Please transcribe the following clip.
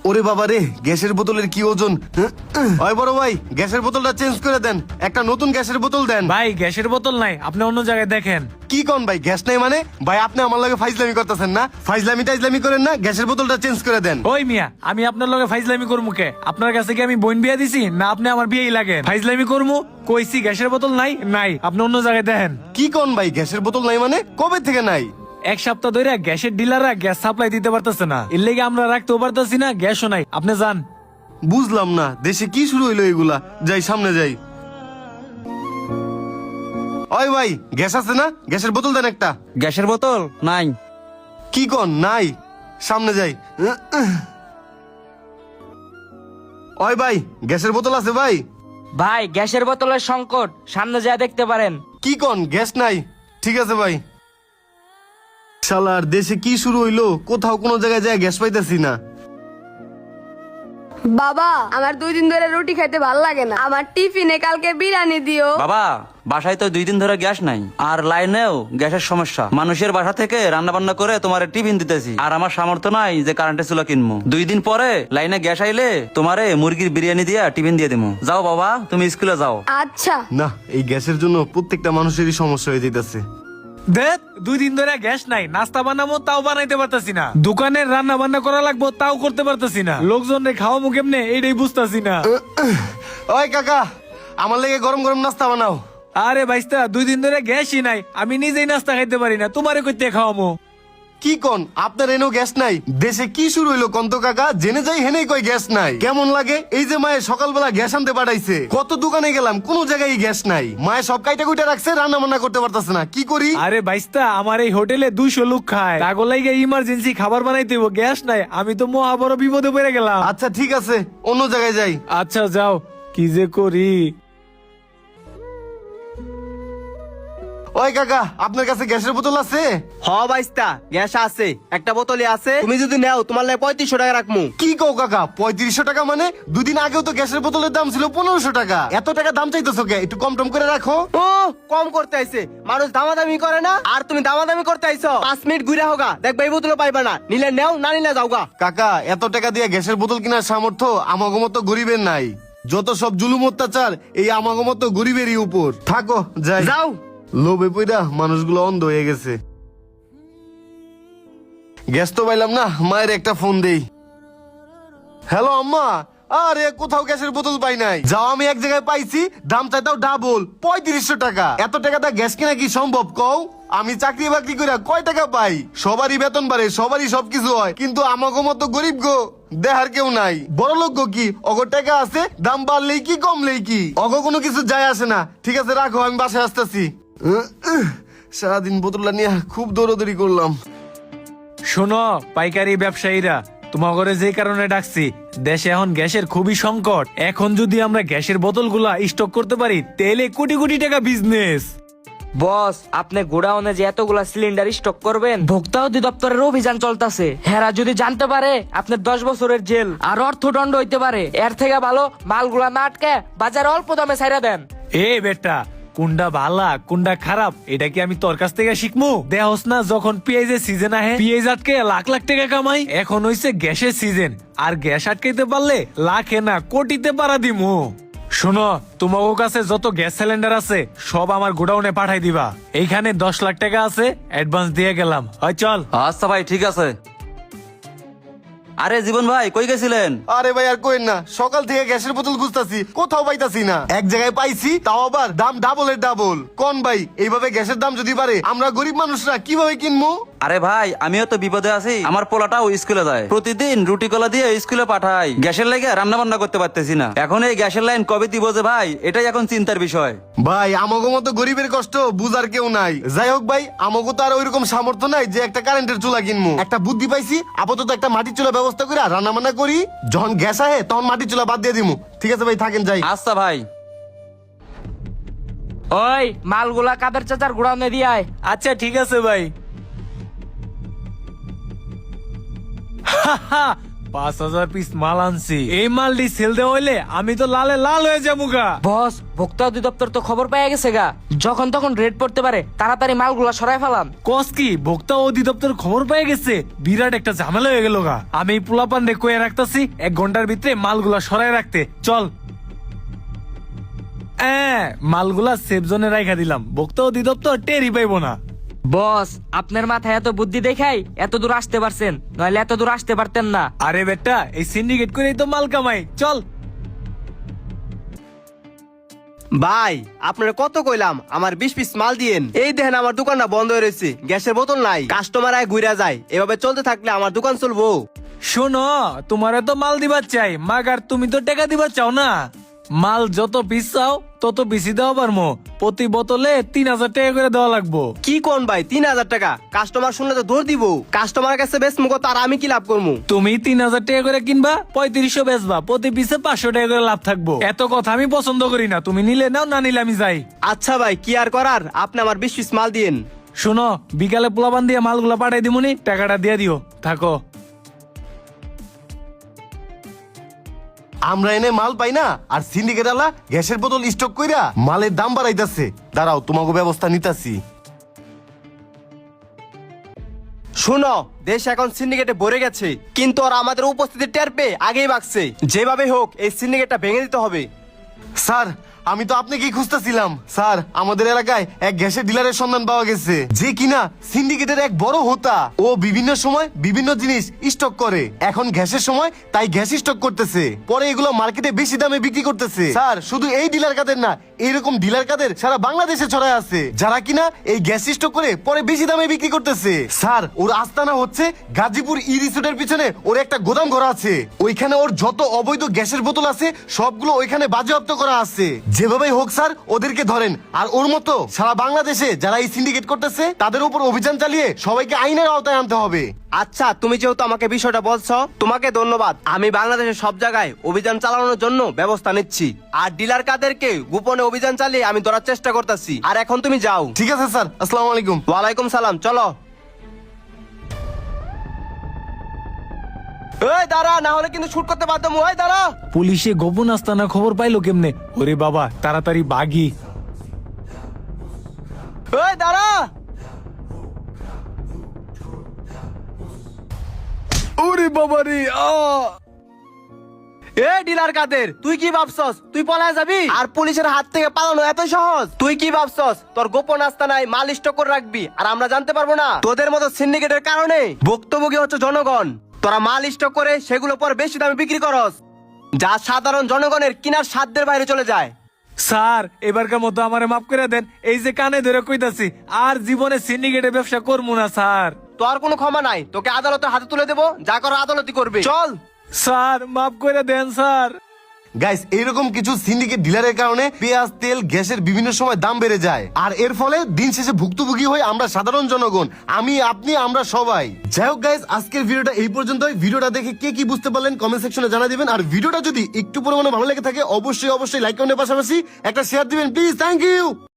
ওরে বাবা রে, গ্যাসের বোতলের কি ওজন! ওই বড় ভাই, গ্যাসের বোতলটা চেঞ্জ করে দেন, একটা নতুন গ্যাসের বোতল দেন। ভাই গ্যাসের বোতল নাই, আপনি অন্য জায়গায় দেখেন। কি কোন ভাই, গ্যাস নাই মানে? ভাই আপনি আমার লগে ফাইজলামি করতেছেন না? ফাইজলামি টাইজলামি করেন না, গ্যাসের বোতলটা চেঞ্জ করে দেন। ওই মিয়া, আমি আপনার লগে ফাইজলামি করবো কে? আপনার কাছে কি আমি বোন বিয়া দিছি না আপনি আমার বিয়েই লাগেন? ফাইজলামি করবো কইছি, গ্যাসের বোতল নাই নাই, আপনি অন্য জায়গায় দেখেন। কি কোন ভাই, গ্যাসের বোতল নাই মানে? কবে থেকে নাই? এক সপ্তাহ ধরে গ্যাসের ডিলাররা গ্যাস সাপ্লাই দিতে পারতেছে না, এর লেগে আমরা রাখতেও পারতেছি না, গ্যাসও নাই। আপনি যান। বুঝলাম না, দেশে কি শুরু হইলো এগুলা? যাই সামনে যাই। ওই ভাই, গ্যাস আছে না? গ্যাসের বোতল দেন একটা। গ্যাসের বোতল নাই। কি কোন নাই? সামনে যাই। ওই ভাই, গ্যাসের বোতল আছে ভাই? ভাই গ্যাসের বোতলের সংকট, সামনে যা দেখতে পারেন। কি কোন, গ্যাস নাই? ঠিক আছে ভাই। শালার দেশে কি শুরু হইলো, কোথাও কোনো জায়গায় যায় গ্যাস পাইতেছি না। বাবা, আমার 2 দিন ধরে রুটি খাইতে ভাল লাগে না, আমার টিফিনে কালকে বিরিয়ানি দিও। বাবা, বাসায় তো 2 দিন ধরে গ্যাস নাই, আর লাইনেও গ্যাসের সমস্যা। মানুষের বাসা থেকে রান্না বান্না করে তোমার টিফিন দিতেছি, আর আমার সামর্থ্য নাই যে কারেন্টের চুলা কিনবো। 2 দিন পরে লাইনে গ্যাস আইলে তোমারে মুরগির বিরিয়ানি দিয়া টিফিন দিয়ে দিবো। যাও বাবা, তুমি স্কুলে যাও। আচ্ছা। না, এই গ্যাসের জন্য প্রত্যেকটা মানুষেরই সমস্যা হয়ে যেতেছে। দেখ, 2 দিন ধরে গ্যাস নাই, নাস্তা বানাবো তাও বানাইতে পারতাছি না, দোকানের রান্না বান্না করা লাগবো তাও করতে পারতাছি না, লোকজনরে খাওয়াবো কেমনে এইটাই বুঝতাছি না। ওই কাকা, আমার লেগে গরম গরম নাস্তা বানাও। আরে ভাইস্তা, 2 দিন ধরে গ্যাসই নাই, আমি নিজেই নাস্তা খাইতে পারি না, তোমারে কইতে খাওয়ামো? কি কোন, আপনার এনেও গ্যাস নাই? দেশে কি শুরু হইলো কন্ত কাকা? জেনে যাই হেনেই কই গ্যাস নাই। কেমন লাগে? এই যে মায়ের সকালবেলা গ্যাস আনতে পাঠাইছে, কত দোকানে গেলাম, কোনো জায়গায় গ্যাস নাই। মায়ের সব কাইটা কুইটা রাখছে, রান্না বান্না করতে পারতাছে না, কি করি? আরে ভাইস্তা, আমার এই হোটেলে 200 লোক খায়, তাগো লাইগা ইমার্জেন্সি খাবার বানাইতে হইব, গ্যাস নাই, আমি তো মহা বড় বিপদে পড়ে গেলাম। আচ্ছা ঠিক আছে, অন্য জায়গায় যাই। আচ্ছা যাও, কি যে করি। ওই কাকা, আপনার কাছে গ্যাসের বোতল আছে? হ বাইস্তা, গ্যাস আছে, একটা বোতলে আছে। তুমি যদি নেও তোমার লাগে 3500 টাকা রাখমু। কি কও কাকা, 3500 টাকা মানে? 2 দিন আগেও তো গ্যাসের বোতলের দাম ছিল 1500 টাকা। এত টাকা দাম চাইতেছো কে? একটু কম টম করে রাখো। ও কম করতে আইছে, মানুষ দামাদামি করে না, আর তুমি দামাদামি করতে আইছো। 5 মিনিট ঘুরে হোগা, দেখবা এই বোতল পাইবা না, নিলে নেও, না নিলে যাওগা। কাকা, এত টাকা দিয়ে গ্যাসের বোতল কেনার সামর্থ্য আমাগো মতো গরিবের নাই। যত সব জুলুম অত্যাচার এই আমাগো মতো গরিবেরই উপর। থাকো, যাই। যাও। লোভে পইরা মানুষগুলো অন্ধ হয়ে গেছে। গ্যাস তো পাইলাম না, মায়ের একটা ফোন দেই। হ্যালো আম্মা, আরে কোথাও গ্যাসের বোতল পাই নাই। যাও, আমি এক জায়গায় পাইছি, দাম চাইতাও ডাবল, 3500 টাকা। এত টাকা দা গ্যাস কিনা কি সম্ভব কও? আমি চাকরি বাকরি করে কয় টাকা পাই? সবারই বেতন বাড়ে, সবারই সবকিছু হয়, কিন্তু আমাগো মতো গরিব গো দেহার কেউ নাই। বড় লোক গো কি, অগো টাকা আছে, দাম বাড়লেই কি কমলেই কি, অগো কোনো কিছু যায় আসে না। ঠিক আছে রাখো, আমি বাসায় আসতেছি। সারাদিন বোতলটা নিয়ে খুব দৌড়দৌড়ি করলাম। শোনো পাইকারি ব্যবসায়ীরা, তোমার ঘরে যে কারণে ডাকছি, দেশে এখন গ্যাসের খুবই সংকট। এখন যদি আমরা গ্যাসের বোতলগুলা স্টক করতে পারি, তাহলে কোটি কোটি টাকা বিজনেস। বস, আপনি গোডাউনে যে এতগুলা সিলিন্ডার স্টক করবেন, ভোক্তা অধিদপ্তরের অভিযান চলতেছে। হেরা যদি জানতে পারে, আপনার 10 বছরের জেল আর অর্থদণ্ড হইতে পারে। এর থেকে ভালো মালগুলা না আটকে বাজারে অল্প দামে ছাইরা দেন। এ বেটা, কোনটা ভালা কোনটা খারাপ এটা কি আমি তোর কাছ থেকে শিখমু? দেহস না, যখন পেঁয়াজের সিজন আহে, পেঁয়াজ আটকে লাখ লাখ টাকা কামাই। এখন হইছে গ্যাসের সিজন, আর গ্যাস আটকাইতে পারলে লাখে না কোটিতে পারা দিমু। শোনো, তোমার কাছে যত গ্যাস সিলিন্ডার আছে সব আমার গোডাউনে পাঠাই দিবা। এইখানে 10 লাখ টাকা আছে, অ্যাডভান্স দিয়ে গেলাম। হয় চল। আচ্ছা ভাই, ঠিক আছে। আরে জীবন ভাই, কই গেছিলেন? আরে ভাই আর কইন না, সকাল থেকে গ্যাসের বোতল খুঁজতাছি, কোথাও পাইতাছি না। এক জায়গায় পাইছি, তাও আবার দাম ডাবলের ডাবল। কোন ভাই, এইভাবে গ্যাসের দাম যদি বাড়ে, আমরা গরিব মানুষরা কিভাবে কিনবো? আরে ভাই, আমিও তো বিপদে আছি। আমার পোলাটাও স্কুলে যায়, প্রতিদিন রুটি কলা দিয়ে স্কুলে পাঠাই। গ্যাসের লেগে রান্না বান্না করতে পারতেছি না। এখন এই গ্যাসের লাইন কবে দিব যে ভাই, এটাই এখন চিন্তার বিষয়। ভাই আমাগো মতো গরিবের কষ্ট বুঝার কেউ নাই। যাই হোক ভাই, আমাগো তো আর ওইরকম সামর্থ্য নাই যে একটা কারেন্টের চুলা কিনবো। একটা বুদ্ধি পাইছি, আপাতত একটা মাটির চুলা ব্যবস্থা করে রান্না বান্না করি, যখন গ্যাস আহে তখন মাটির চুলা বাদ দিয়ে দিমু। ঠিক আছে ভাই, থাকেন, যাই। আচ্ছা ভাই। ওই মালগুলা কাদের চাচার গোডাউনে দিয়ে আয়। আচ্ছা ঠিক আছে ভাই। 5,000 পিস মাল আনছি, এই মালটি সেল দেওয়া হইলে আমি তো লালে লাল হয়ে যাবো গা। বস, ভোক্তা অধিদপ্তর তো খবর পেয়ে গেছে গা, যখন তখন রেড পড়তে পারে, তাড়াতাড়ি মালগুলা সরাই ফেলাম। কস কি ভোক্তা অধিদপ্তর খবর পেয়ে গেছে? বিরাট একটা ঝামেলা হয়ে গেল গা। আমি পোলাপান রে কয়ে রাখতাছি 1 ঘন্টার ভিতরে মালগুলা সরাই রাখতে। চল। মালগুলা সেফ জোনে রাখা দিলাম, ভোক্তা অধিদপ্তর টেরই পাইবো না। বস, আপনার মাথায় এত বুদ্ধি দেখাই এত দূর আসতে পারছেন, নইলে এত দূর আসতে পারতেন না। আরে বেটা, এই সিন্ডিকেট করেই তো মাল কামাই। চল। ভাই, আপনারা কত কইলাম আমার 20 পিস মাল দিয়েন। এই দেখেন আমার দোকানটা বন্ধ হয়ে রয়েছে, গ্যাসের বোতল নাই, কাস্টমার আয় ঘুরা যায়। এভাবে চলতে থাকলে আমার দোকান চলবো? শোনো, তোমারে তো মাল দিবার চাই, মাগার তুমি তো টাকা দিবার চাও না। মাল যত পিস চাও তত বেশি দেওয়া পারমো, প্রতি বোতলে 3,000 টাকা করে দেওয়া লাগবো। কি কোন ভাই, 3,000 টাকা? কাস্টমার শুনলে তো দৌড় দিব। কাস্টমার কাছে বেশ মুখ, আর আমি কি লাভ করবো? তুমি 3,000 টাকা করে কিনবা, 3500 বেচবা, প্রতি পিসে 500 টাকা করে লাভ থাকবো। এত কথা আমি পছন্দ করি না, তুমি নিলে নাও, না নিলে আমি যাই। আচ্ছা ভাই, কি আর করার, আপনি আমার 20 পিস মাল দিয়েন। শোনো, বিকালে পোলাবান দিয়ে মালগুলা পাঠাই দিমুনি, টাকাটা দিয়ে দিও। থাকো। আমরা এনে মাল পাই না, আর সিন্ডিকেট আলা গ্যাসের বোতল স্টক কইরা মালের দাম বাড়াইতাছে। দাঁড়াও, তোমাকে ব্যবস্থা নিতাছি। শুনো, দেশ এখন সিন্ডিকেটে ভরে গেছে, কিন্তু ওরা আমাদের উপস্থিতি টের পেয়ে আগেই ভাগছে। যেভাবে হোক এই সিন্ডিকেটটা ভেঙে দিতে হবে। স্যার, আমি তো আপনাকেই খুঁজতেছিলাম। স্যার, আমাদের এলাকায় এক গ্যাসের ডিলারের সন্ধান পাওয়া গেছে, যে কিনা সিন্ডিকেটের এক বড় হোতা। ও বিভিন্ন সময় বিভিন্ন জিনিস স্টক করে। এখন গ্যাসের সময় তাই গ্যাস স্টক করতেছে, পরে এগুলো মার্কেটে বেশি দামে বিক্রি করতেছে। স্যার, শুধু এই ডিলার কাদের না, এইরকম ডিলার কাদের সারা বাংলাদেশে ছড়ায় আছে, যারা কিনা এই গ্যাস স্টক করে পরে বেশি দামে বিক্রি করতেছে। স্যার, ওর আস্তানা হচ্ছে গাজীপুর ই রিসোর্টের পিছনে ওর একটা গোদাম ঘর আছে। ওইখানে ওর যত অবৈধ গ্যাসের বোতল আছে সবগুলো ওইখানে বাজেয়াপ্ত করা আছে। যেভাবেই হোক স্যার, ওদেরকে ধরেন, আর ওর মতো সারা বাংলাদেশে যারা এই সিন্ডিকেট করতেছে তাদের উপর অভিযান চালিয়ে সবাইকে আইনের আওতায় আনতে হবে। আচ্ছা, তুমি যেহেতু আমাকে বিষয়টা বলছো, তোমাকে ধন্যবাদ। আমি বাংলাদেশের সব জায়গায় অভিযান চালানোর জন্য ব্যবস্থা নিচ্ছি, আর ডিলার কাদেরকে গোপনে অভিযান চালিয়ে আমি ধরার চেষ্টা করতেছি। আর এখন তুমি যাও। ঠিক আছে স্যার, আসসালামু আলাইকুম। ওয়ালাইকুম সালাম, চলো। এই দাঁড়া, না হলে কিন্তু শুট করতে বাধ্য। ওই দাঁড়া। পুলিশে গোপন আস্তানা খবর পাইলো কেমনে? ওরে বাবা, তাড়াতাড়ি বাগি। এই দাঁড়া। ওরে বাবা রে, এ ডিলার কাদের, তুই কি ভাবছস তুই পলায় যাবি? আর পুলিশের হাত থেকে পালানো এত সহজ? তুই কি ভাবছস তোর গোপন আস্তানায় মাল স্টক করে রাখবি আর আমরা জানতে পারবো না? তোদের মতো সিন্ডিকেটের কারণে ভুক্তভোগী হচ্ছে জনগণ। তোরা মাল স্টক করে সেগুলো পর বেশি দামে বিক্রি করস, যা সাধারণ জনগণের কিনার সাধ্যের বাইরে চলে যায়। স্যার, এবারকার মতো আমারে মাফ করে দেন। এই যে কানে ধরে কইতাছি, আর জীবনে সিন্ডিকেটে ব্যবসা করবো না স্যার। তোর কোনো ক্ষমা নাই, তোকে আদালতে হাতে তুলে দেবো, যা করো আদালতই করবে। চল। স্যার, মাফ করে দেন স্যার। গাইস, এইরকম কিছু সিন্ডিকেট ডিলারের কারণে পেঁয়াজ, তেল, গ্যাসের বিভিন্ন সময় দাম বেড়ে যায়, আর এর ফলে দিন শেষে ভুক্তভোগী হই আমরা সাধারণ জনগণ, আমি, আপনি, আমরা সবাই। যাই হোক গাইস, আজকের ভিডিওটা এই পর্যন্তই। ভিডিওটা দেখে কে কি বুঝতে পারলেন কমেন্ট সেকশনে জানা দিবেন, আর ভিডিওটা যদি একটু পরিমাণে ভালো লেগে থাকে অবশ্যই লাইক কমেন্টের পাশাপাশি একটা শেয়ার দিবেন প্লিজ। Thank you.